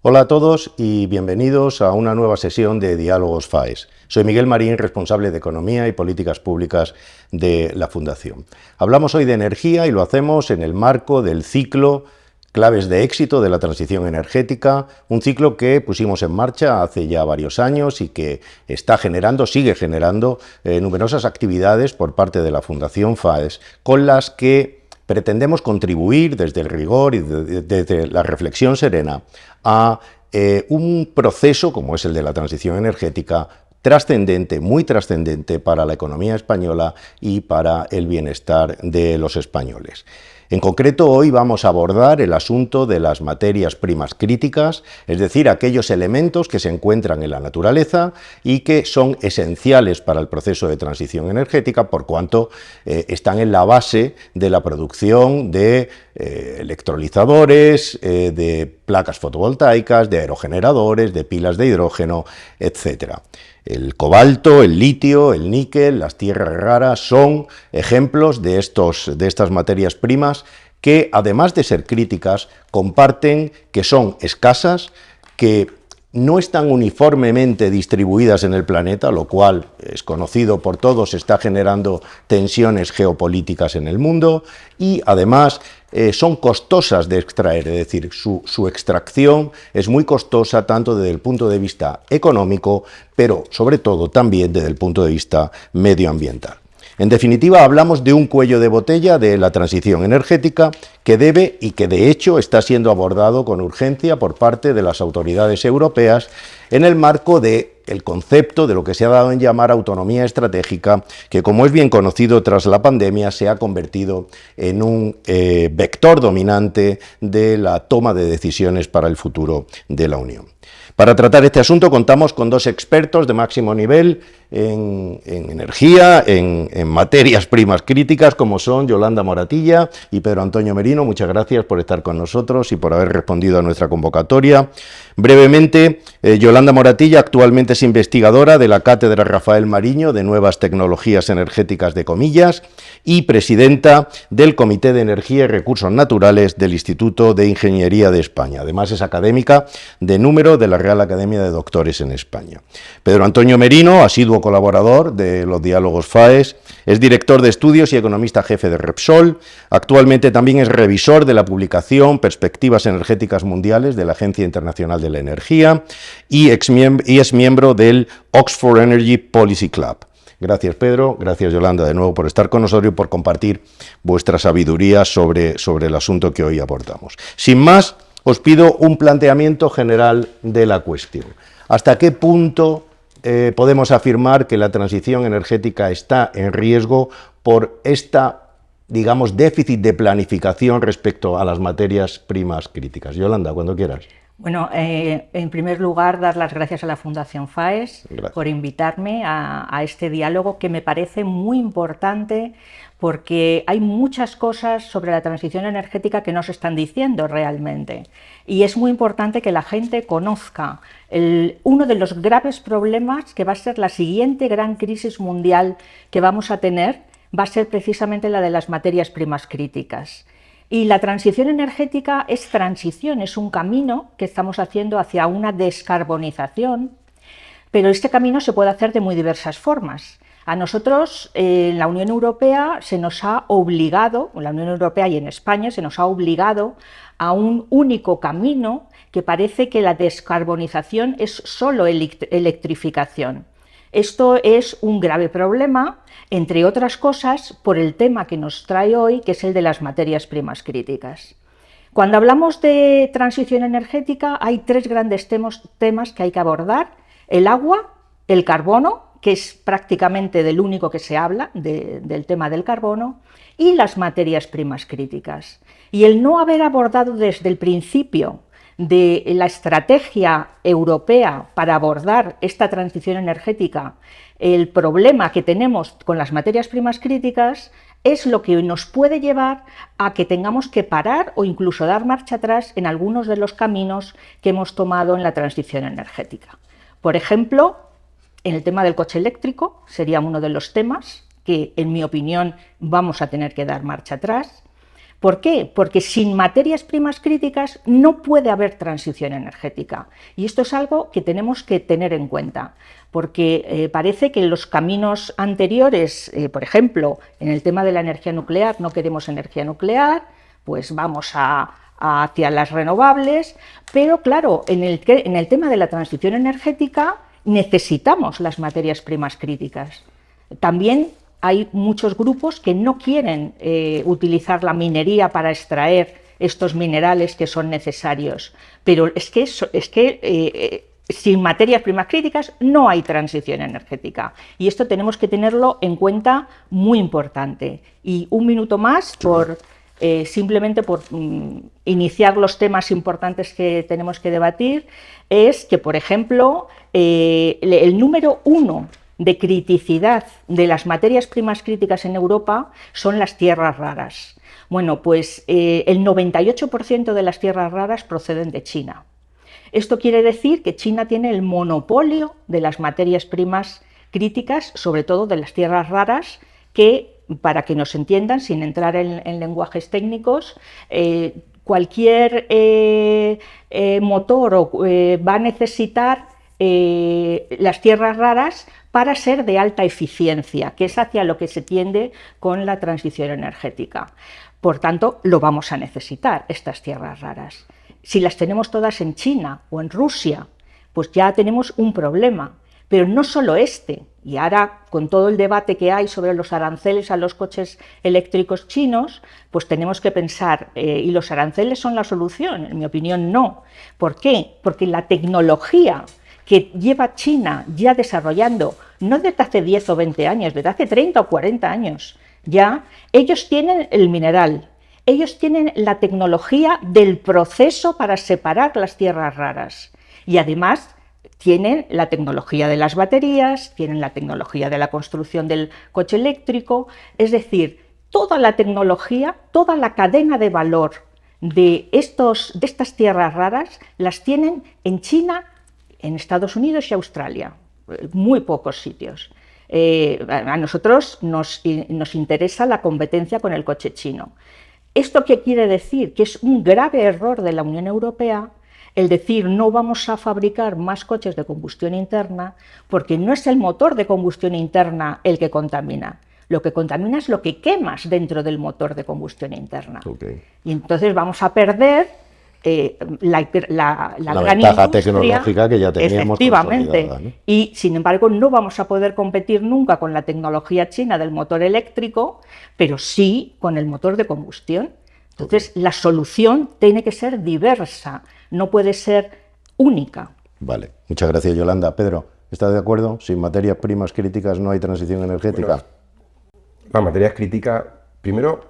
Hola a todos y bienvenidos a una nueva sesión de Diálogos FAES. Soy Miguel Marín, responsable de Economía y Políticas Públicas de la Fundación. Hablamos hoy de energía y lo hacemos en el marco del ciclo Claves de éxito de la transición energética, un ciclo que pusimos en marcha hace ya varios años y que sigue generando numerosas actividades por parte de la Fundación FAES, con las que pretendemos contribuir desde el rigor y desde la reflexión serena a un proceso como es el de la transición energética trascendente, muy trascendente para la economía española y para el bienestar de los españoles. En concreto, hoy vamos a abordar el asunto de las materias primas críticas, es decir, aquellos elementos que se encuentran en la naturaleza y que son esenciales para el proceso de transición energética por cuanto están en la base de la producción de electrolizadores, de placas fotovoltaicas, de aerogeneradores, de pilas de hidrógeno, etc. El cobalto, el litio, el níquel, las tierras raras son ejemplos de estas materias primas que, además de ser críticas, comparten que son escasas, que no están uniformemente distribuidas en el planeta, lo cual es conocido por todos, está generando tensiones geopolíticas en el mundo y además son costosas de extraer, es decir, su extracción es muy costosa tanto desde el punto de vista económico, pero sobre todo también desde el punto de vista medioambiental. En definitiva, hablamos de un cuello de botella de la transición energética que debe y que de hecho está siendo abordado con urgencia por parte de las autoridades europeas en el marco del concepto de lo que se ha dado en llamar autonomía estratégica, que como es bien conocido tras la pandemia se ha convertido en un vector dominante de la toma de decisiones para el futuro de la Unión. Para tratar este asunto contamos con dos expertos de máximo nivel en energía, en materias primas críticas, como son Yolanda Moratilla y Pedro Antonio Merino. Muchas gracias por estar con nosotros y por haber respondido a nuestra convocatoria. Brevemente, Yolanda Moratilla actualmente es investigadora de la Cátedra Rafael Mariño de Nuevas Tecnologías Energéticas de Comillas y presidenta del Comité de Energía y Recursos Naturales del Instituto de Ingeniería de España. Además es académica de número de la Real Academia de Doctores en España. Pedro Antonio Merino, asiduo colaborador de los Diálogos FAES, es director de estudios y economista jefe de Repsol. Actualmente también es revisor de la publicación Perspectivas Energéticas Mundiales de la Agencia Internacional de la Energía y es miembro del Oxford Energy Policy Club. Gracias, Pedro. Gracias, Yolanda, de nuevo por estar con nosotros y por compartir vuestra sabiduría sobre el asunto que hoy abordamos. Sin más, os pido un planteamiento general de la cuestión. ¿Hasta qué punto podemos afirmar que la transición energética está en riesgo por digamos, déficit de planificación respecto a las materias primas críticas? Yolanda, cuando quieras. Bueno, en primer lugar, dar las gracias a la Fundación FAES por invitarme a este diálogo que me parece muy importante porque hay muchas cosas sobre la transición energética que no se están diciendo realmente y es muy importante que la gente conozca uno de los graves problemas que va a ser la siguiente gran crisis mundial que vamos a tener, va a ser precisamente la de las materias primas críticas. Y la transición energética es transición, es un camino que estamos haciendo hacia una descarbonización, pero este camino se puede hacer de muy diversas formas. A nosotros, en la Unión Europea, se nos ha obligado, en la Unión Europea y en España, se nos ha obligado a un único camino que parece que la descarbonización es solo electrificación. Esto es un grave problema, entre otras cosas, por el tema que nos trae hoy, que es el de las materias primas críticas. Cuando hablamos de transición energética, hay tres grandes temas que hay que abordar: el agua, el carbono, que es prácticamente del único que se habla, del tema del carbono, y las materias primas críticas. Y el no haber abordado desde el principio de la estrategia europea para abordar esta transición energética el problema que tenemos con las materias primas críticas es lo que nos puede llevar a que tengamos que parar o incluso dar marcha atrás en algunos de los caminos que hemos tomado en la transición energética. Por ejemplo, en el tema del coche eléctrico sería uno de los temas que, en mi opinión, vamos a tener que dar marcha atrás. ¿Por qué? Porque sin materias primas críticas no puede haber transición energética. Y esto es algo que tenemos que tener en cuenta, porque parece que los caminos anteriores, por ejemplo, en el tema de la energía nuclear, no queremos energía nuclear, pues vamos hacia las renovables, pero claro, en el tema de la transición energética necesitamos las materias primas críticas. También hay muchos grupos que no quieren utilizar la minería para extraer estos minerales que son necesarios, pero es que sin materias primas críticas no hay transición energética, y esto tenemos que tenerlo en cuenta, muy importante. Y un minuto más simplemente por iniciar los temas importantes que tenemos que debatir, es que, por ejemplo, el número 1 de criticidad de las materias primas críticas en Europa son las tierras raras. Bueno, pues el 98% de las tierras raras proceden de China. Esto quiere decir que China tiene el monopolio de las materias primas críticas, sobre todo de las tierras raras, que, para que nos entiendan, sin entrar en lenguajes técnicos, cualquier motor va a necesitar las tierras raras para ser de alta eficiencia, que es hacia lo que se tiende con la transición energética. Por tanto, lo vamos a necesitar, estas tierras raras. Si las tenemos todas en China o en Rusia, pues ya tenemos un problema. Pero no solo este, y ahora con todo el debate que hay sobre los aranceles a los coches eléctricos chinos, pues tenemos que pensar, ¿y los aranceles son la solución? En mi opinión, no. ¿Por qué? Porque la tecnología que lleva China ya desarrollando, no desde hace 10 o 20 años, desde hace 30 o 40 años, ya ellos tienen el mineral, ellos tienen la tecnología del proceso para separar las tierras raras, y además tienen la tecnología de las baterías, tienen la tecnología de la construcción del coche eléctrico, es decir, toda la tecnología, toda la cadena de valor de estas tierras raras las tienen en China, en Estados Unidos y Australia, muy pocos sitios. A nosotros nos interesa la competencia con el coche chino. ¿Esto qué quiere decir? Que es un grave error de la Unión Europea el decir no vamos a fabricar más coches de combustión interna, porque no es el motor de combustión interna el que contamina. Lo que contamina es lo que quemas dentro del motor de combustión interna. Okay. Y entonces vamos a perder la gran ventaja tecnológica que ya teníamos. Efectivamente, ¿no? Y sin embargo no vamos a poder competir nunca con la tecnología china del motor eléctrico, pero sí con el motor de combustión. Entonces la solución tiene que ser diversa, no puede ser única. Vale, muchas gracias, Yolanda. Pedro, ¿estás de acuerdo? Sin materias primas críticas no hay transición energética. Bueno, las materias críticas, primero,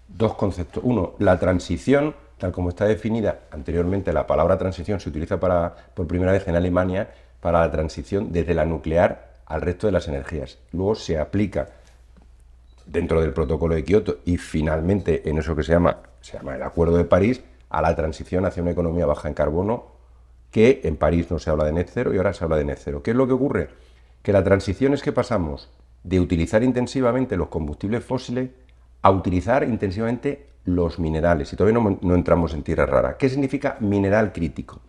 dos conceptos. Uno, la transición, tal como está definida anteriormente, la palabra transición se utiliza por primera vez en Alemania para la transición desde la nuclear al resto de las energías. Luego se aplica dentro del protocolo de Kioto y finalmente en eso que se llama el Acuerdo de París, a la transición hacia una economía baja en carbono, que en París no se habla de net cero y ahora se habla de net cero. ¿Qué es lo que ocurre? Que la transición es que pasamos de utilizar intensivamente los combustibles fósiles a utilizar intensivamente los minerales, y todavía no entramos en tierra rara. ¿Qué significa mineral crítico?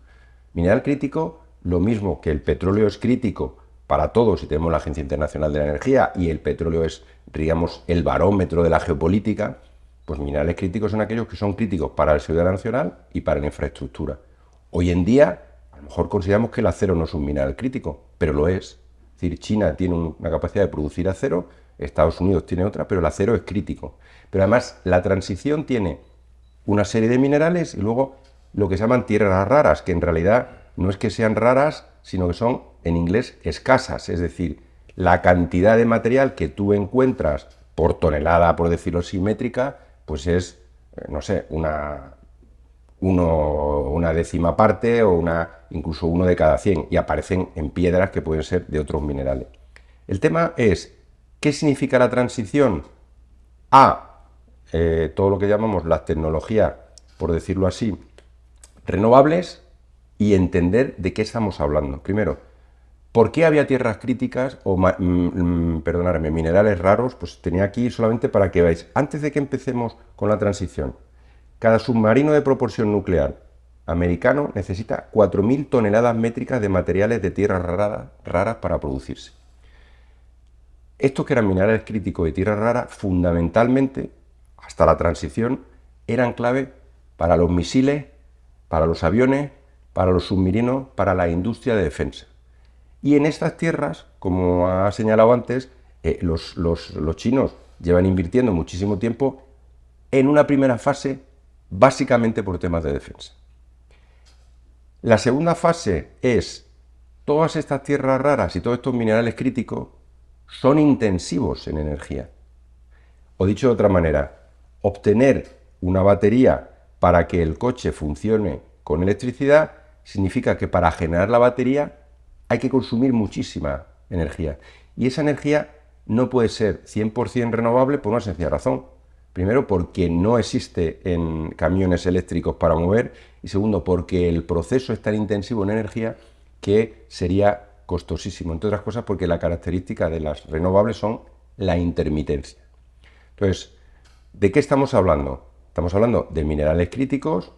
Mineral crítico, lo mismo que el petróleo es crítico para todos, y tenemos la Agencia Internacional de la Energía, y el petróleo es, digamos, el barómetro de la geopolítica, pues minerales críticos son aquellos que son críticos para la seguridad nacional y para la infraestructura. Hoy en día, a lo mejor consideramos que el acero no es un mineral crítico, pero lo es. Es decir, China tiene una capacidad de producir acero, Estados Unidos tiene otra, pero el acero es crítico. Pero además la transición tiene una serie de minerales y luego lo que se llaman tierras raras, que en realidad no es que sean raras, sino que son, en inglés, escasas. Es decir, la cantidad de material que tú encuentras por tonelada, por decirlo simétrica, pues es, no sé, una décima parte o incluso 1 de cada 100, y aparecen en piedras que pueden ser de otros minerales. El tema es, ¿qué significa la transición a todo lo que llamamos las tecnologías, por decirlo así, renovables, y entender de qué estamos hablando? Primero, ¿Por qué había tierras críticas o, perdonadme, minerales raros? Pues tenía aquí solamente para que veáis. Antes de que empecemos con la transición, cada submarino de propulsión nuclear americano necesita 4.000 toneladas métricas de materiales de tierras raras para producirse. Estos que eran minerales críticos de tierras raras, fundamentalmente, hasta la transición, eran clave para los misiles, para los aviones, para los submarinos, para la industria de defensa. Y en estas tierras, como ha señalado antes, los chinos llevan invirtiendo muchísimo tiempo en una primera fase, básicamente por temas de defensa. La segunda fase es, todas estas tierras raras y todos estos minerales críticos son intensivos en energía. O dicho de otra manera, obtener una batería para que el coche funcione con electricidad significa que para generar la batería hay que consumir muchísima energía. Y esa energía no puede ser 100% renovable por una sencilla razón. Primero, porque no existe en camiones eléctricos para mover. Y segundo, porque el proceso es tan intensivo en energía que sería costosísimo. Entre otras cosas, porque la característica de las renovables son la intermitencia. Entonces, ¿de qué estamos hablando? Estamos hablando de minerales críticos,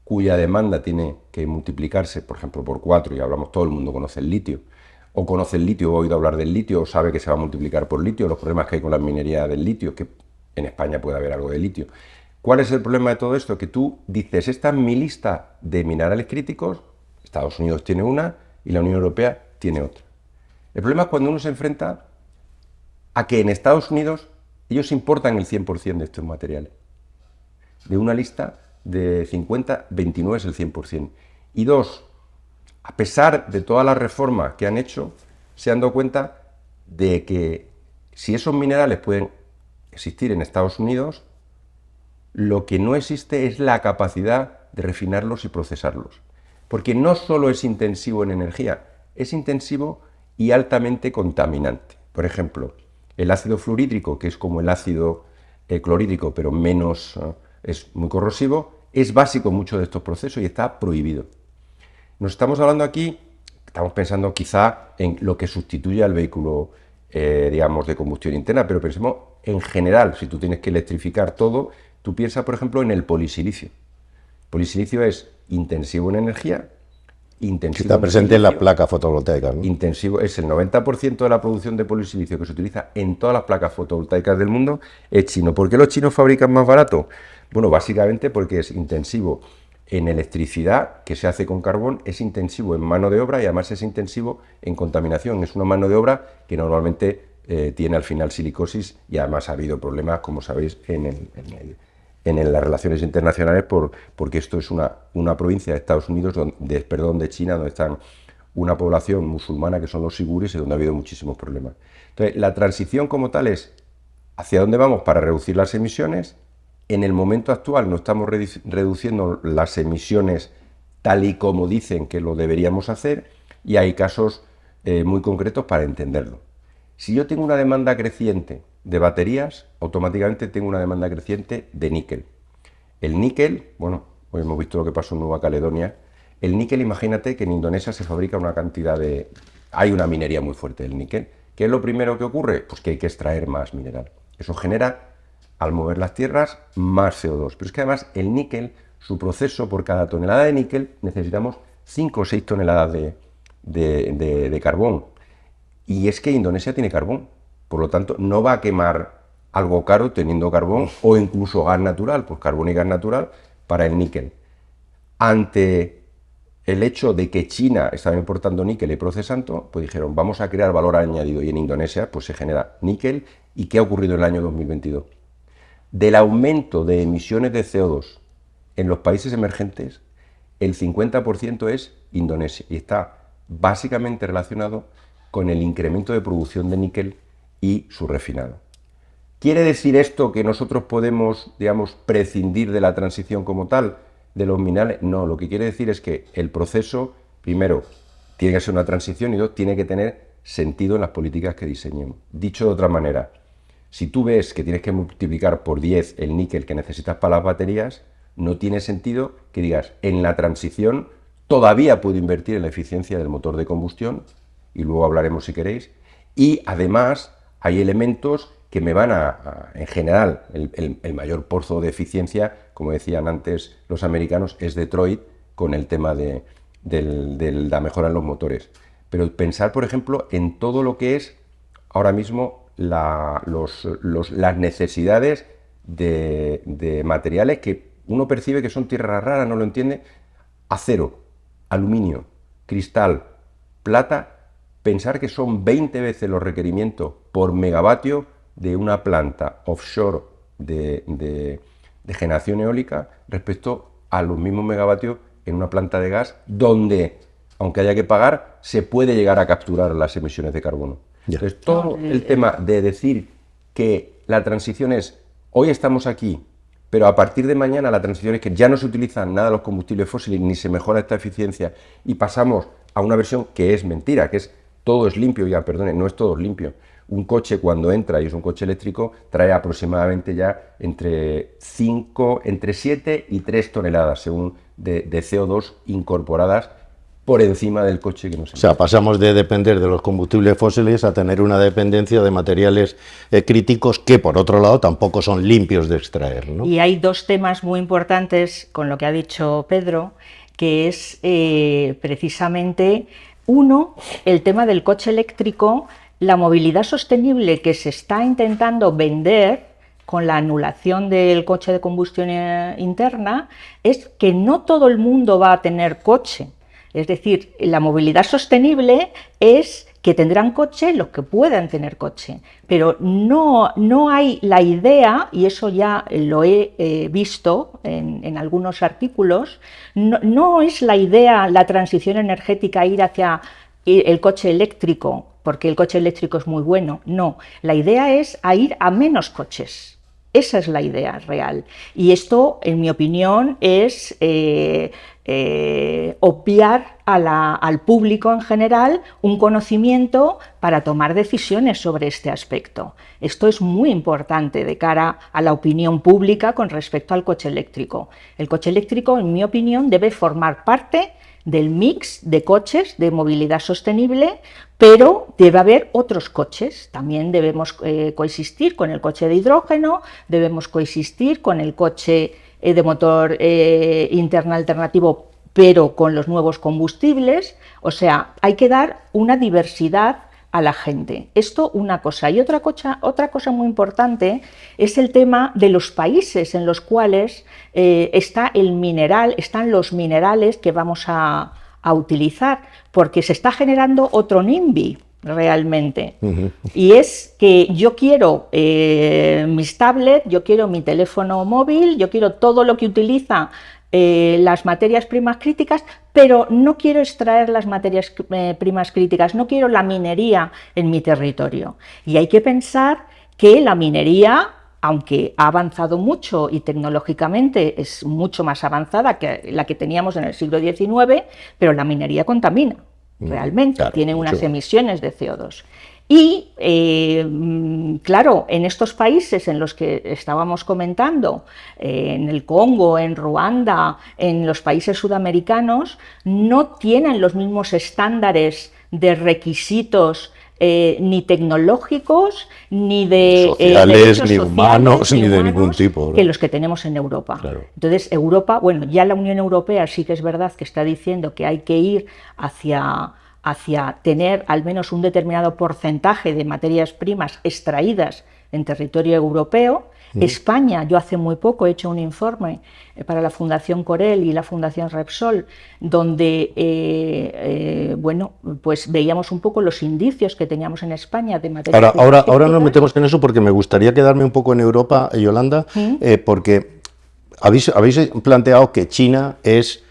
cuya demanda tiene que multiplicarse, por ejemplo, por 4, y hablamos, todo el mundo conoce el litio, o conoce el litio, o ha oído hablar del litio, o sabe que se va a multiplicar por litio, los problemas que hay con la minería del litio, que en España puede haber algo de litio. ¿Cuál es el problema de todo esto? Que tú dices, esta es mi lista de minerales críticos, Estados Unidos tiene una y la Unión Europea tiene otra. El problema es cuando uno se enfrenta a que en Estados Unidos ellos importan el 100% de estos materiales. De una lista de 50, 29 es el 100%. Y dos, a pesar de todas las reformas que han hecho, se han dado cuenta de que si esos minerales pueden existir en Estados Unidos, lo que no existe es la capacidad de refinarlos y procesarlos. Porque no solo es intensivo en energía, es intensivo y altamente contaminante. Por ejemplo, el ácido fluorhídrico, que es como el ácido clorhídrico, pero menos, es muy corrosivo, es básico en muchos de estos procesos y está prohibido. Nos estamos hablando aquí, estamos pensando quizá en lo que sustituye al vehículo, digamos, de combustión interna, pero pensemos en general, si tú tienes que electrificar todo, tú piensas, por ejemplo, en el polisilicio. El polisilicio es intensivo en energía, intensivo está presente en la placa fotovoltaica, ¿no? Intensivo, es el 90% de la producción de polisilicio que se utiliza en todas las placas fotovoltaicas del mundo, es chino. ¿Por qué los chinos fabrican más barato? Bueno, básicamente porque es intensivo en electricidad, que se hace con carbón, es intensivo en mano de obra y además es intensivo en contaminación. Es una mano de obra que normalmente tiene al final silicosis y además ha habido problemas, como sabéis, en las relaciones internacionales porque esto es una provincia de Estados Unidos, de China, donde están una población musulmana que son los uigures y donde ha habido muchísimos problemas. Entonces, la transición como tal es hacia dónde vamos para reducir las emisiones. En el momento actual no estamos reduciendo las emisiones tal y como dicen que lo deberíamos hacer y hay casos muy concretos para entenderlo. Si yo tengo una demanda creciente de baterías, automáticamente tengo una demanda creciente de níquel. El níquel, bueno, hoy hemos visto lo que pasó en Nueva Caledonia. El níquel, imagínate que en Indonesia se fabrica una cantidad de... Hay una minería muy fuerte del níquel. ¿Qué es lo primero que ocurre? Pues que hay que extraer más mineral. Eso genera, al mover las tierras, más CO2. Pero es que además el níquel, su proceso, por cada tonelada de níquel necesitamos 5 o 6 toneladas de carbón. Y es que Indonesia tiene carbón. Por lo tanto, no va a quemar algo caro teniendo carbón o incluso gas natural, pues carbón y gas natural para el níquel. Ante el hecho de que China estaba importando níquel y procesando, pues dijeron, vamos a crear valor añadido. Y en Indonesia pues se genera níquel. ¿Y qué ha ocurrido en el año 2022? Del aumento de emisiones de CO2 en los países emergentes, el 50% es Indonesia y está básicamente relacionado con el incremento de producción de níquel y su refinado. ¿Quiere decir esto que nosotros podemos, digamos, prescindir de la transición como tal, de los minerales? No, lo que quiere decir es que el proceso, primero, tiene que ser una transición y dos, tiene que tener sentido en las políticas que diseñemos. Dicho de otra manera, si tú ves que tienes que multiplicar por 10 el níquel que necesitas para las baterías, no tiene sentido que digas, en la transición todavía puedo invertir en la eficiencia del motor de combustión y luego hablaremos si queréis. Y además hay elementos que me van en general, el mayor pozo de eficiencia, como decían antes los americanos, es Detroit, con el tema de la mejora en los motores. Pero pensar, por ejemplo, en todo lo que es ahora mismo las necesidades de materiales que uno percibe que son tierras raras, no lo entiende: acero, aluminio, cristal, plata. Pensar que son 20 veces los requerimientos por megavatio de una planta offshore de generación eólica respecto a los mismos megavatios en una planta de gas donde, aunque haya que pagar, se puede llegar a capturar las emisiones de carbono. Entonces, todo el tema de decir que la transición es, hoy estamos aquí, pero a partir de mañana la transición es que ya no se utilizan nada los combustibles fósiles ni se mejora esta eficiencia y pasamos a una versión que es mentira, que es todo es limpio. Ya, perdone, no es todo limpio. Un coche, cuando entra y es un coche eléctrico, trae aproximadamente ya entre 7 y 3 toneladas según de CO2 incorporadas por encima del coche que nos emite. O sea, pasamos de depender de los combustibles fósiles a tener una dependencia de materiales críticos que, por otro lado, tampoco son limpios de extraer, ¿no? Y hay dos temas muy importantes con lo que ha dicho Pedro, que es precisamente, uno, el tema del coche eléctrico, la movilidad sostenible que se está intentando vender con la anulación del coche de combustión interna, es que no todo el mundo va a tener coche. Es decir, la movilidad sostenible es que tendrán coche los que puedan tener coche, pero no hay la idea, y eso ya lo he visto en algunos artículos, no es la idea la transición energética ir hacia el coche eléctrico, porque el coche eléctrico es muy bueno, no, la idea es a ir a menos coches. Esa es la idea real. Y esto, en mi opinión, es obviar al público en general un conocimiento para tomar decisiones sobre este aspecto. Esto es muy importante de cara a la opinión pública con respecto al coche eléctrico. El coche eléctrico, en mi opinión, debe formar parte del mix de coches de movilidad sostenible, pero debe haber otros coches. También debemos coexistir con el coche de hidrógeno, debemos coexistir con el coche de motor interno alternativo, pero con los nuevos combustibles. O sea, hay que dar una diversidad a la gente. Esto una cosa. Y otra cosa muy importante es el tema de los países en los cuales están los minerales que vamos a utilizar, porque se está generando otro NIMBY realmente. Y es que yo quiero mis tablets, yo quiero mi teléfono móvil, yo quiero todo lo que utiliza las materias primas críticas, pero no quiero extraer las materias primas críticas, no quiero la minería en mi territorio. Y hay que pensar que la minería, aunque ha avanzado mucho y tecnológicamente es mucho más avanzada que la que teníamos en el siglo XIX, pero la minería contamina, realmente, claro, tiene unas emisiones de CO2. Y, claro, en estos países en los que estábamos comentando, en el Congo, en Ruanda, en los países sudamericanos, no tienen los mismos estándares de requisitos ni tecnológicos, ni de sociales, ni humanos, ni de ningún tipo, ¿no?, que los que tenemos en Europa. Claro. Entonces, Europa, bueno, ya la Unión Europea sí que es verdad que está diciendo que hay que ir hacia tener al menos un determinado porcentaje de materias primas extraídas en territorio europeo. España, yo hace muy poco he hecho un informe para la Fundación Corel y la Fundación Repsol, donde bueno, pues veíamos un poco los indicios que teníamos en España de materias primas. Ahora nos metemos en eso porque me gustaría quedarme un poco en Europa, Yolanda, porque habéis planteado que China es,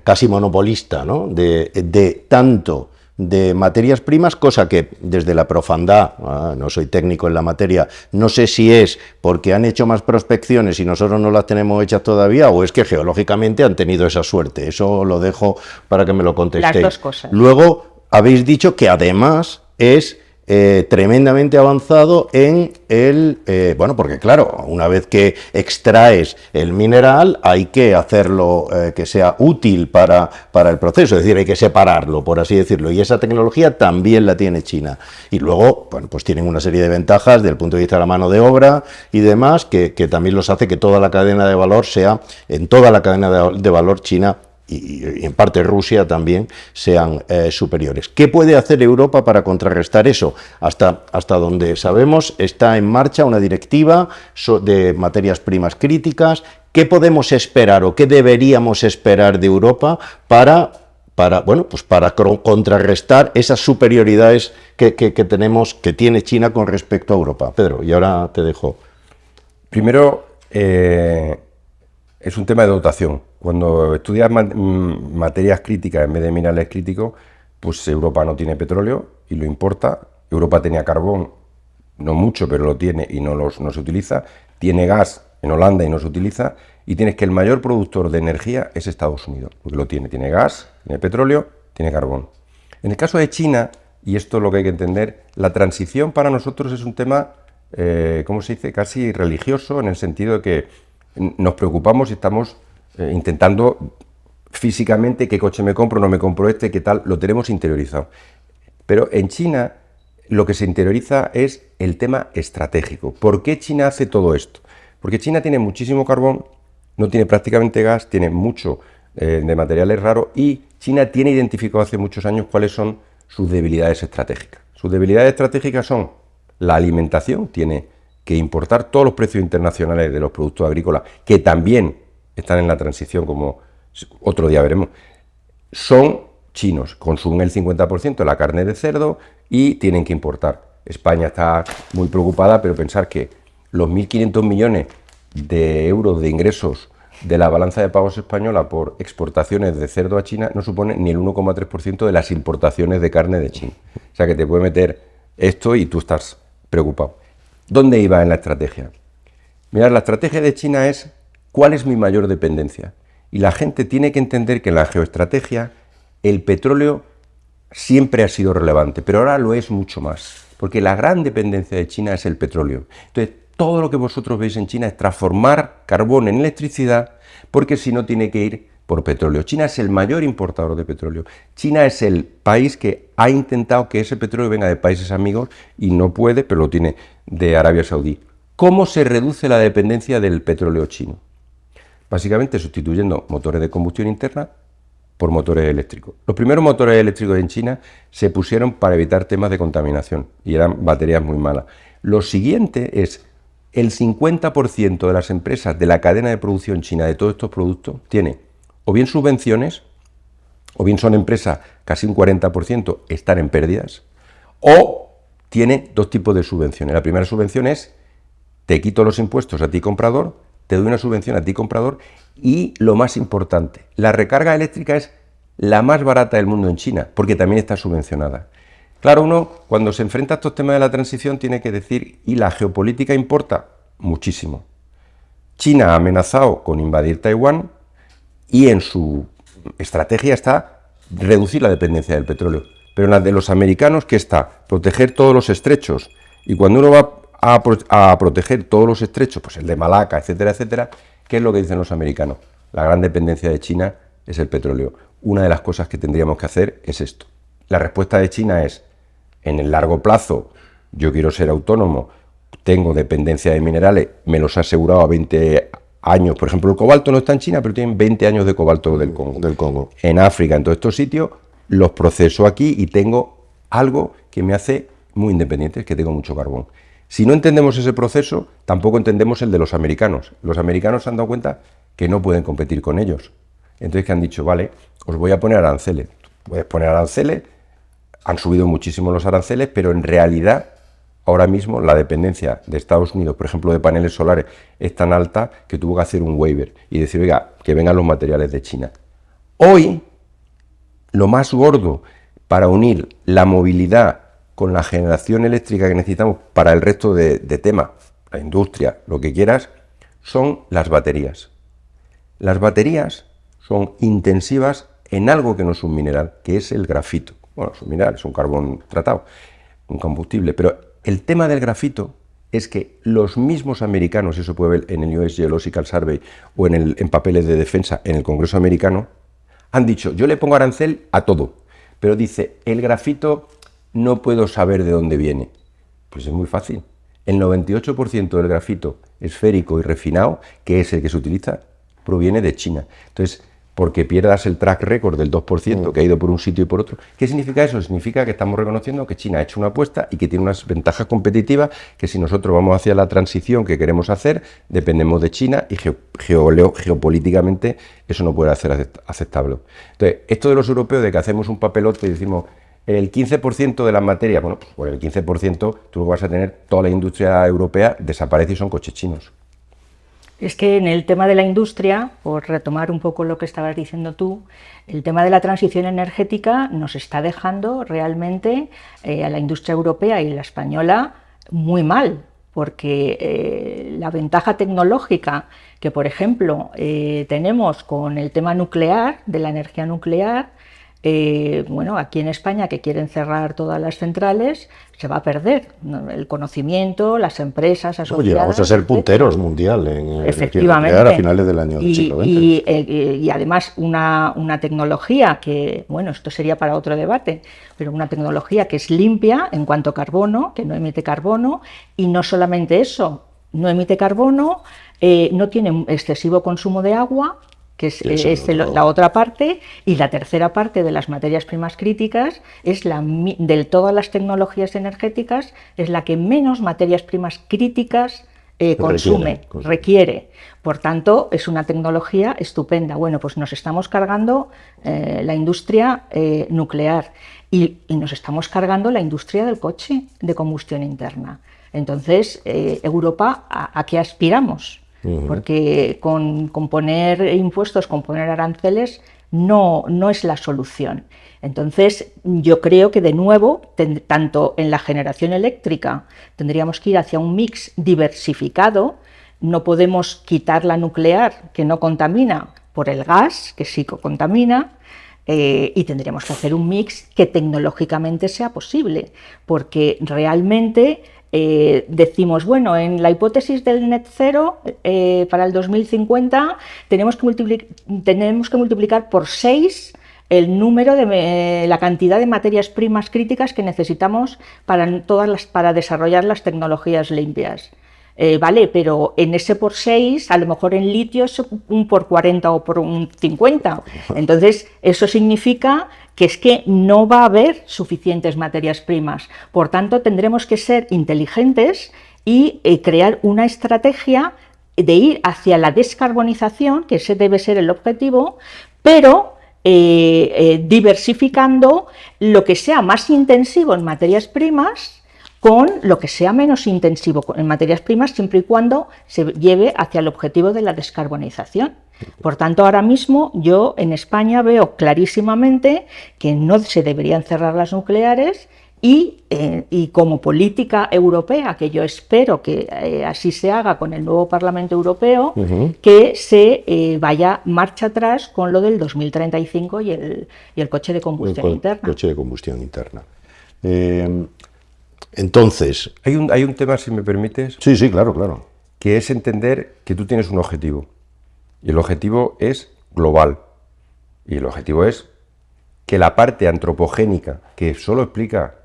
casi monopolista, ¿no?, de tanto de materias primas, cosa que desde la profundidad, no soy técnico en la materia, no sé si es porque han hecho más prospecciones y nosotros no las tenemos hechas todavía, o es que geológicamente han tenido esa suerte. Eso lo dejo para que me lo contestéis. Las dos cosas. Luego habéis dicho que además es tremendamente avanzado en el... bueno, porque claro, una vez que extraes el mineral hay que hacerlo que sea útil para el proceso, es decir, hay que separarlo, por así decirlo, y esa tecnología también la tiene China. Y luego, bueno, pues tienen una serie de ventajas desde el punto de vista de la mano de obra y demás, que también los hace que toda la cadena de valor sea, en toda la cadena de valor China y en parte Rusia también sean superiores. ¿Qué puede hacer Europa para contrarrestar eso? Hasta donde sabemos está en marcha una directiva de materias primas críticas. ¿Qué podemos esperar o qué deberíamos esperar de Europa para contrarrestar esas superioridades que tiene China con respecto a Europa? Pedro, y ahora te dejo. Primero, es un tema de dotación. Cuando estudias materias críticas en vez de minerales críticos, pues Europa no tiene petróleo y lo importa. Europa tenía carbón, no mucho, pero lo tiene y no se utiliza. Tiene gas en Holanda y no se utiliza. Y tienes que el mayor productor de energía es Estados Unidos, porque lo tiene. Tiene gas, tiene petróleo, tiene carbón. En el caso de China, y esto es lo que hay que entender, la transición para nosotros es un tema, ¿cómo se dice?, casi religioso, en el sentido de que nos preocupamos y estamos intentando físicamente qué coche me compro, no me compro este, qué tal, lo tenemos interiorizado. Pero en China lo que se interioriza es el tema estratégico. ¿Por qué China hace todo esto? Porque China tiene muchísimo carbón, no tiene prácticamente gas, tiene mucho de materiales raros y China tiene identificado hace muchos años cuáles son sus debilidades estratégicas. Sus debilidades estratégicas son la alimentación, tiene que importar todos los precios internacionales de los productos agrícolas, que también están en la transición, como otro día veremos, son chinos, consumen el 50% de la carne de cerdo y tienen que importar. España está muy preocupada, pero pensar que los 1.500 millones de euros de ingresos de la balanza de pagos española por exportaciones de cerdo a China no supone ni el 1,3% de las importaciones de carne de China. O sea que te puede meter esto y tú estás preocupado. ¿Dónde iba en la estrategia? Mirad, la estrategia de China es ¿cuál es mi mayor dependencia? Y la gente tiene que entender que en la geoestrategia el petróleo siempre ha sido relevante, pero ahora lo es mucho más, porque la gran dependencia de China es el petróleo. Entonces, todo lo que vosotros veis en China es transformar carbón en electricidad, porque si no tiene que ir por petróleo. China es el mayor importador de petróleo. China es el país que ha intentado que ese petróleo venga de países amigos y no puede, pero lo tiene de Arabia Saudí. ¿Cómo se reduce la dependencia del petróleo chino? Básicamente sustituyendo motores de combustión interna por motores eléctricos. Los primeros motores eléctricos en China se pusieron para evitar temas de contaminación y eran baterías muy malas. Lo siguiente es el 50% de las empresas de la cadena de producción china de todos estos productos tiene o bien subvenciones, o bien son empresas, casi un 40% están en pérdidas, o tiene dos tipos de subvenciones. La primera subvención es, te quito los impuestos a ti comprador, te doy una subvención a ti comprador, y lo más importante, la recarga eléctrica es la más barata del mundo en China, porque también está subvencionada. Claro, uno cuando se enfrenta a estos temas de la transición tiene que decir, ¿y la geopolítica importa? Muchísimo. China ha amenazado con invadir Taiwán y en su estrategia está reducir la dependencia del petróleo. Pero en la de los americanos, ¿qué está? Proteger todos los estrechos. Y cuando uno va a proteger todos los estrechos, pues el de Malaca, etcétera, etcétera, ¿qué es lo que dicen los americanos? La gran dependencia de China es el petróleo. Una de las cosas que tendríamos que hacer es esto. La respuesta de China es, en el largo plazo, yo quiero ser autónomo, tengo dependencia de minerales, me los ha asegurado a 20 años. Por ejemplo, el cobalto no está en China, pero tienen 20 años de cobalto del Congo. En África, en todos estos sitios, los proceso aquí y tengo algo que me hace muy independiente, es que tengo mucho carbón. Si no entendemos ese proceso, tampoco entendemos el de los americanos. Los americanos se han dado cuenta que no pueden competir con ellos. Entonces, que han dicho, vale, os voy a poner aranceles. Puedes poner aranceles, han subido muchísimo los aranceles, pero en realidad, ahora mismo, la dependencia de Estados Unidos, por ejemplo, de paneles solares, es tan alta que tuvo que hacer un waiver y decir, oiga, que vengan los materiales de China. Hoy, lo más gordo para unir la movilidad con la generación eléctrica que necesitamos para el resto de temas, la industria, lo que quieras, son las baterías. Las baterías son intensivas en algo que no es un mineral, que es el grafito. Bueno, es un mineral, es un carbón tratado. un combustible. Pero el tema del grafito es que los mismos americanos, eso puede ver en el US Geological Survey o en papeles de defensa en el Congreso americano, han dicho, yo le pongo arancel a todo, pero dice, el grafito no puedo saber de dónde viene. Pues es muy fácil. El 98% del grafito esférico y refinado, que es el que se utiliza, proviene de China. Entonces, porque pierdas el track record del 2% que ha ido por un sitio y por otro. ¿Qué significa eso? Significa que estamos reconociendo que China ha hecho una apuesta y que tiene unas ventajas competitivas que si nosotros vamos hacia la transición que queremos hacer, dependemos de China y geopolíticamente eso no puede ser aceptable. Entonces, esto de los europeos, de que hacemos un papelote y decimos el 15% de las materias, bueno, pues por el 15% tú vas a tener toda la industria europea desaparece y son coches chinos. Es que en el tema de la industria, por retomar un poco lo que estabas diciendo tú, el tema de la transición energética nos está dejando realmente a la industria europea y la española muy mal, porque la ventaja tecnológica que, por ejemplo, tenemos con el tema nuclear, de la energía nuclear, bueno, aquí en España, que quieren cerrar todas las centrales, se va a perder, ¿no? El conocimiento, las empresas asociadas. Oye, vamos a ser punteros mundial en efectivamente, a finales del año siglo XX. Y además una tecnología que, bueno, esto sería para otro debate, pero una tecnología que es limpia en cuanto a carbono, que no emite carbono, y no solamente eso, no emite carbono, no tiene un excesivo consumo de agua, que es la otra parte, y la tercera parte de las materias primas críticas es de todas las tecnologías energéticas, es la que menos materias primas críticas requiere. Por tanto, es una tecnología estupenda. Bueno, pues nos estamos cargando la industria nuclear y nos estamos cargando la industria del coche de combustión interna. Entonces, Europa, ¿a qué aspiramos? Porque con poner impuestos, con poner aranceles, no es la solución. Entonces, yo creo que de nuevo, tanto en la generación eléctrica, tendríamos que ir hacia un mix diversificado. No podemos quitar la nuclear, que no contamina, por el gas, que sí que contamina, y tendríamos que hacer un mix que tecnológicamente sea posible, porque realmente decimos, bueno, en la hipótesis del net cero para el 2050 tenemos que multiplicar por 6 el número de la cantidad de materias primas críticas que necesitamos para desarrollar las tecnologías limpias. Vale, pero en ese por 6, a lo mejor en litio es un por 40 o por un 50. Entonces, eso significa que es que no va a haber suficientes materias primas. Por tanto, tendremos que ser inteligentes y crear una estrategia de ir hacia la descarbonización, que ese debe ser el objetivo, pero diversificando lo que sea más intensivo en materias primas con lo que sea menos intensivo en materias primas, siempre y cuando se lleve hacia el objetivo de la descarbonización. Por tanto, ahora mismo yo en España veo clarísimamente que no se deberían cerrar las nucleares y como política europea, que yo espero que así se haga con el nuevo Parlamento Europeo, que se vaya marcha atrás con lo del 2035 y el coche de combustión interna. Coche de combustión interna. Entonces... Hay un tema, si me permites. Sí, sí, claro. Que es entender que tú tienes un objetivo. Y el objetivo es global. Y el objetivo es que la parte antropogénica, que solo explica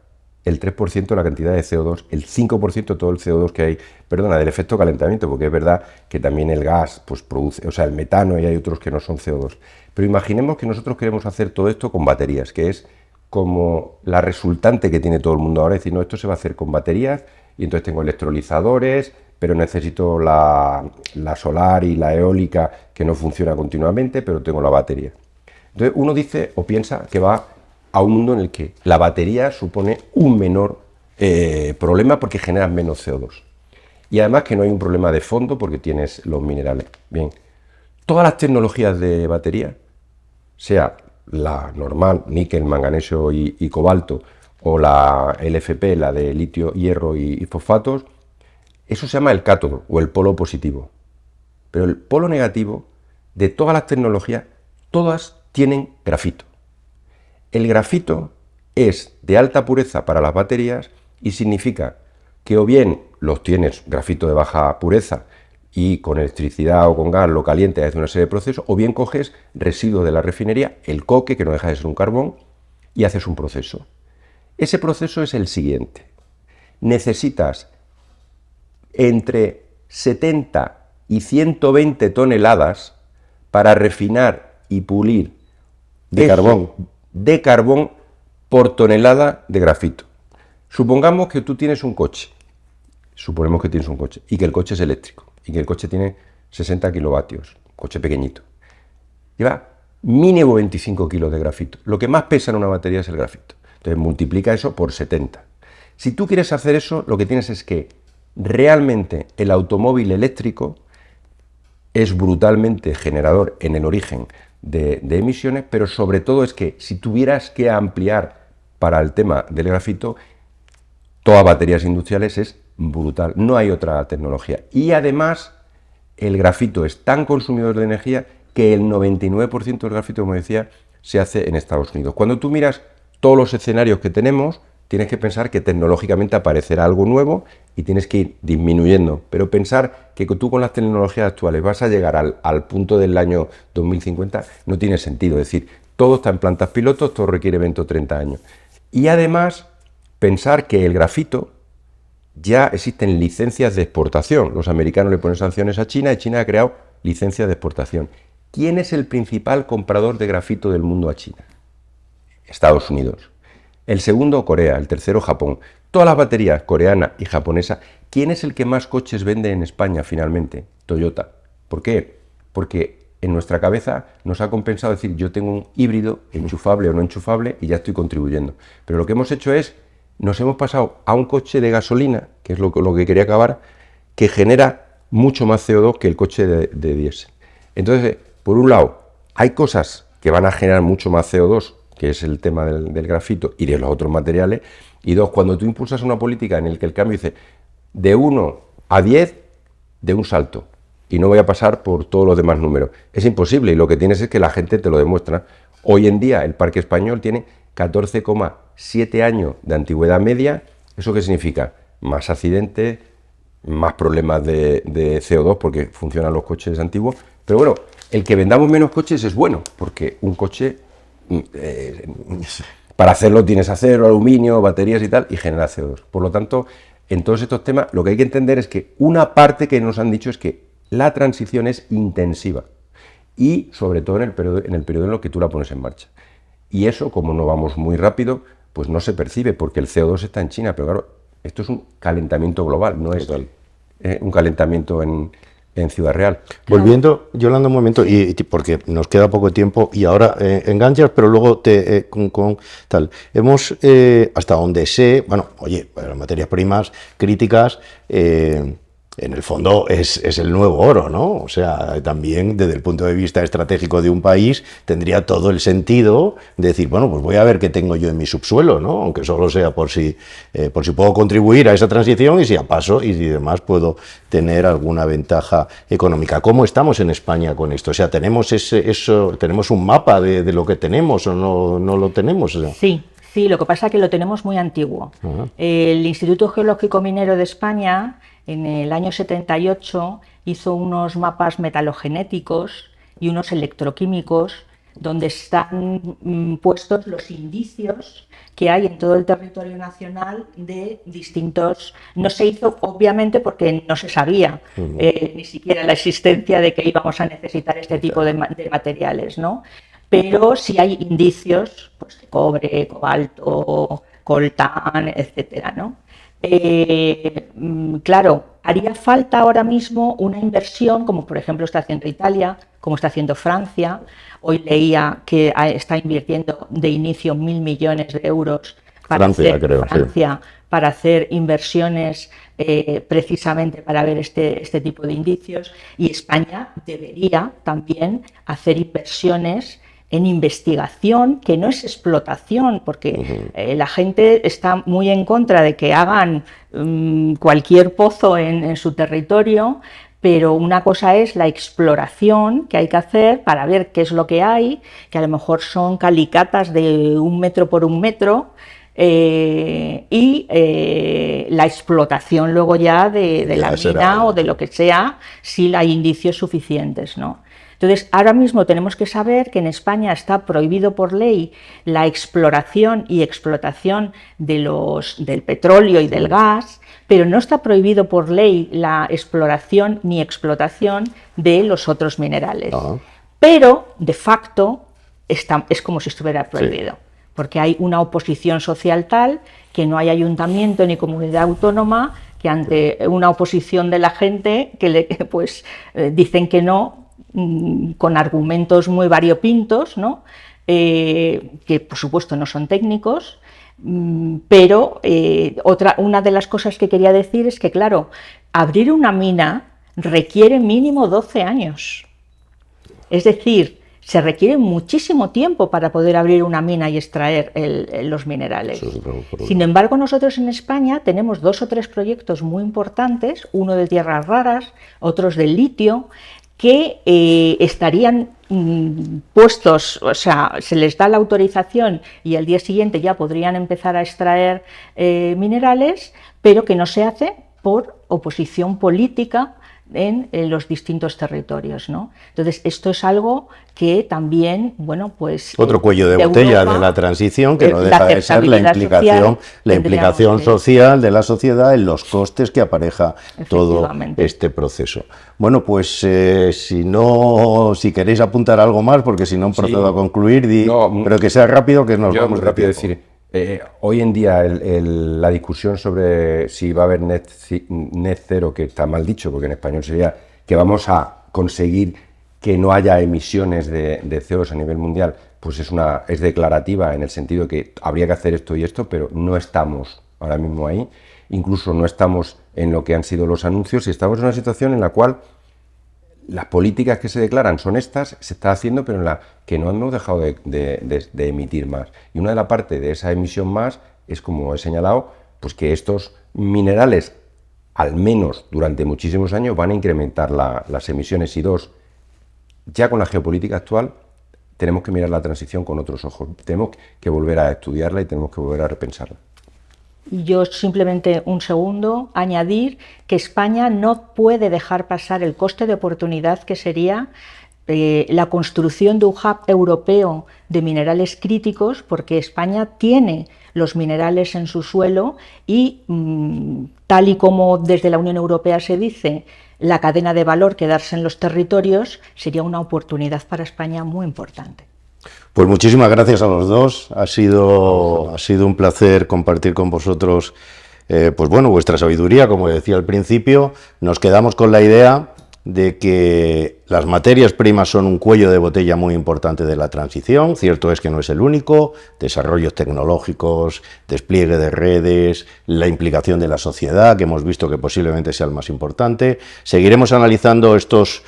el 3% de la cantidad de CO2, el 5% de todo el CO2 que hay, del efecto calentamiento, porque es verdad que también el gas pues produce, o sea, el metano, y hay otros que no son CO2. Pero imaginemos que nosotros queremos hacer todo esto con baterías, que es como la resultante que tiene todo el mundo ahora, es decir, no, esto se va a hacer con baterías y entonces tengo electrolizadores, pero necesito la solar y la eólica que no funciona continuamente, pero tengo la batería. Entonces uno dice o piensa que va a un mundo en el que la batería supone un menor problema porque genera menos CO2. Y además que no hay un problema de fondo porque tienes los minerales. Bien, todas las tecnologías de batería, sea la normal, níquel, manganeso y cobalto, o la LFP, la de litio, hierro y fosfatos, eso se llama el cátodo o el polo positivo. Pero el polo negativo de todas las tecnologías, todas tienen grafito. El grafito es de alta pureza para las baterías Y significa que o bien los tienes grafito de baja pureza y con electricidad o con gas lo calientas y haces una serie de procesos, o bien coges residuos de la refinería, el coque, que no deja de ser un carbón, y haces un proceso. Ese proceso es el siguiente. Necesitas entre 70 y 120 toneladas para refinar y pulir de carbón por tonelada de grafito. Supongamos que tú tienes un coche, y que el coche es eléctrico, y que el coche tiene 60 kilovatios, coche pequeñito. Lleva mínimo 25 kilos de grafito. Lo que más pesa en una batería es el grafito. Entonces multiplica eso por 70. Si tú quieres hacer eso, lo que tienes es que realmente el automóvil eléctrico es brutalmente generador en el origen de emisiones, pero sobre todo es que si tuvieras que ampliar para el tema del grafito, todas baterías industriales es brutal, no hay otra tecnología. Y además, el grafito es tan consumidor de energía que el 99% del grafito, como decía, se hace en Estados Unidos. Cuando tú miras todos los escenarios que tenemos, tienes que pensar que tecnológicamente aparecerá algo nuevo y tienes que ir disminuyendo. Pero pensar que tú con las tecnologías actuales vas a llegar al punto del año 2050 no tiene sentido. Es decir, todo está en plantas pilotos, todo requiere 20 o 30 años. Y además, pensar que el grafito ya existen licencias de exportación. Los americanos le ponen sanciones a China y China ha creado licencias de exportación. ¿Quién es el principal comprador de grafito del mundo a China? Estados Unidos. El segundo, Corea. El tercero, Japón. Todas las baterías coreana y japonesa. ¿Quién es el que más coches vende en España finalmente? Toyota. ¿Por qué? Porque en nuestra cabeza nos ha compensado decir yo tengo un híbrido, enchufable o no enchufable, y ya estoy contribuyendo. Pero lo que hemos hecho es, nos hemos pasado a un coche de gasolina, que es lo que quería acabar, que genera mucho más CO2 que el coche de diésel. Entonces, por un lado, hay cosas que van a generar mucho más CO2, que es el tema del grafito y de los otros materiales, y dos, cuando tú impulsas una política en la que el cambio dice de 1 a 10, de un salto, y no voy a pasar por todos los demás números. Es imposible, y lo que tienes es que la gente te lo demuestra. Hoy en día el parque español tiene 14,7 años de antigüedad media. ¿Eso qué significa? Más accidentes, más problemas de CO2 porque funcionan los coches antiguos. Pero bueno, el que vendamos menos coches es bueno, porque un coche, para hacerlo tienes acero, aluminio, baterías y tal, y genera CO2. Por lo tanto, en todos estos temas, lo que hay que entender es que una parte que nos han dicho es que la transición es intensiva y sobre todo en el periodo en el que tú la pones en marcha. Y eso, como no vamos muy rápido, pues no se percibe porque el CO2 está en China, pero claro, esto es un calentamiento global, no es un calentamiento en Ciudad Real. Volviendo, Yolanda, un momento, y porque nos queda poco tiempo y ahora enganchas, pero luego con tal. Hemos, hasta donde sé, bueno, oye, las materias primas críticas, en el fondo es el nuevo oro, ¿no? O sea, también desde el punto de vista estratégico de un país tendría todo el sentido de decir, bueno, pues voy a ver qué tengo yo en mi subsuelo, ¿no? Aunque solo sea por si puedo contribuir a esa transición y si a paso y si demás puedo tener alguna ventaja económica. ¿Cómo estamos en España con esto? O sea, ¿tenemos tenemos un mapa de lo que tenemos o no lo tenemos? O sea, Sí, lo que pasa es que lo tenemos muy antiguo. El Instituto Geológico Minero de España, en el año 78, hizo unos mapas metalogenéticos y unos electroquímicos donde están puestos los indicios que hay en todo el territorio nacional de distintos... No se hizo, obviamente, porque no se sabía ni siquiera la existencia de que íbamos a necesitar este tipo de materiales, ¿no? Pero sí hay indicios, pues, de cobre, cobalto, coltán, etcétera, ¿no? Claro, haría falta ahora mismo una inversión, como por ejemplo está haciendo Italia, como está haciendo Francia. Hoy leía que está invirtiendo de inicio 1.000 millones de euros para para hacer inversiones precisamente para ver este tipo de indicios. Y España debería también hacer inversiones en investigación, que no es explotación, porque la gente está muy en contra de que hagan cualquier pozo en su territorio, pero una cosa es la exploración que hay que hacer para ver qué es lo que hay, que a lo mejor son calicatas de 1 metro por 1 metro, y la explotación luego ya de la mina o de lo que sea, si hay indicios suficientes, ¿no? Entonces, ahora mismo tenemos que saber que en España está prohibido por ley la exploración y explotación del petróleo y del gas, pero no está prohibido por ley la exploración ni explotación de los otros minerales. Pero, de facto, es como si estuviera prohibido, porque hay una oposición social tal que no hay ayuntamiento ni comunidad autónoma que ante una oposición de la gente que dicen que no, con argumentos muy variopintos, ¿no? Que por supuesto no son técnicos, pero una de las cosas que quería decir es que, claro, abrir una mina requiere mínimo 12 años. Es decir, se requiere muchísimo tiempo para poder abrir una mina y extraer los minerales. Sin embargo, nosotros en España tenemos 2 o 3 proyectos muy importantes, uno de tierras raras, otros de litio, que estarían puestos, o sea, se les da la autorización y al día siguiente ya podrían empezar a extraer minerales, pero que no se hace por oposición política en los distintos territorios, ¿no? Entonces, esto es algo que también, bueno, pues... Otro cuello de botella Europa, de la transición, que no deja de ser la implicación social de la sociedad en los costes que apareja todo este proceso. Bueno, pues si queréis apuntar algo más, porque si no procedo a concluir, pero que sea rápido, que nos vamos rápido de decir. Hoy en día la discusión sobre si va a haber net cero, que está mal dicho, porque en español sería que vamos a conseguir que no haya emisiones de CO2 a nivel mundial, pues es declarativa en el sentido que habría que hacer esto y esto, pero no estamos ahora mismo ahí, incluso no estamos en lo que han sido los anuncios y estamos en una situación en la cual las políticas que se declaran son estas, se está haciendo, pero en la que no hemos dejado de emitir más. Y una de las partes de esa emisión más es, como he señalado, pues que estos minerales, al menos durante muchísimos años, van a incrementar las emisiones. Y 2, ya con la geopolítica actual, tenemos que mirar la transición con otros ojos. Tenemos que volver a estudiarla y tenemos que volver a repensarla. Yo simplemente un segundo, añadir que España no puede dejar pasar el coste de oportunidad que sería la construcción de un hub europeo de minerales críticos, porque España tiene los minerales en su suelo y tal y como desde la Unión Europea se dice, la cadena de valor quedarse en los territorios sería una oportunidad para España muy importante. Pues muchísimas gracias a los dos, ha sido un placer compartir con vosotros pues bueno, vuestra sabiduría, como decía al principio. Nos quedamos con la idea de que las materias primas son un cuello de botella muy importante de la transición. Cierto es que no es el único, desarrollos tecnológicos, despliegue de redes, la implicación de la sociedad, que hemos visto que posiblemente sea el más importante. Seguiremos analizando estos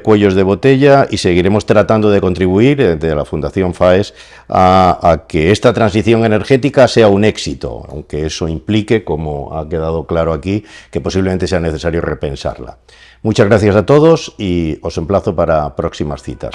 cuellos de botella y seguiremos tratando de contribuir desde la Fundación FAES a que esta transición energética sea un éxito, aunque eso implique, como ha quedado claro aquí, que posiblemente sea necesario repensarla. Muchas gracias a todos y os emplazo para próximas citas.